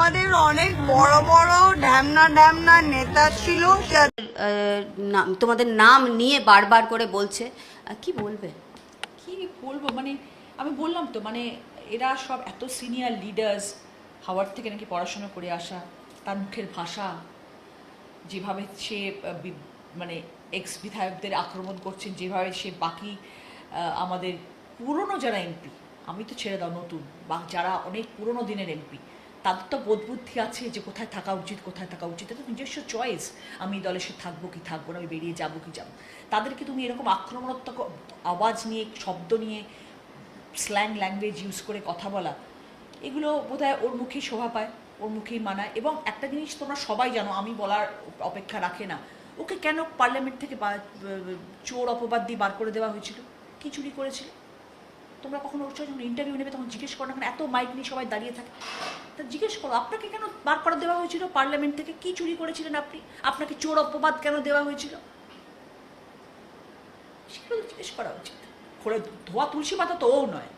আমাদের অনেক বড় বড় ঢ্যামনা ঢ্যামনা নেতা ছিল, তোমাদের নাম নিয়ে বারবার করে বলছে, কি বলবে? কি বলবো, মানে আমি বললাম তো, মানে এরা সব এত সিনিয়র লিডার্স, হাওয়ার্ড থেকে নাকি পড়াশোনা করে আসা, তার মুখের ভাষা, যেভাবে সে মানে এক্স বিধায়কদের আক্রমণ করছেন, যেভাবে সে বাকি আমাদের পুরনো যারা এমপি, আমি তো ছেড়ে দাও নতুন, বা যারা অনেক পুরনো দিনের এমপি, তাদের তো বোধবুদ্ধি আছে যে কোথায় থাকা উচিত, কোথায় থাকা উচিত, এটা তো নিজস্ব চয়েস। আমি দলের সাথে থাকবো কি থাকবো না, আমি বেরিয়ে যাবো কি যাবো। তাদেরকে তুমি এরকম আক্রমণাত্মক আওয়াজ নিয়ে, শব্দ নিয়ে, স্ল্যাং ল্যাঙ্গুয়েজ ইউজ করে কথা বলা, এগুলো বোধহয় ওর মুখেই শোভা পায়, ওর মুখেই মানায়। এবং একটা জিনিস তোমরা সবাই জানো, আমি বলার অপেক্ষা রাখে না, ওকে কেন পার্লামেন্ট থেকে চোর অপবাদ দিয়ে বার করে দেওয়া হয়েছিল? কি চুরি করেছিল? তোমরা কখনো ওর যখন ইন্টারভিউ নেবে তখন জিজ্ঞেস করো না, এত মাইক নিয়ে সবাই দাঁড়িয়ে থাকে, তা জিজ্ঞেস করো আপনাকে কেন বার করে দেওয়া হয়েছিল পার্লামেন্ট থেকে, কি চুরি করেছিলেন আপনি, আপনাকে চোর অপবাদ কেন দেওয়া হয়েছিল? সেগুলো জিজ্ঞেস করা উচিত। ধোয়া তুলসী পাতা তো ও নয়।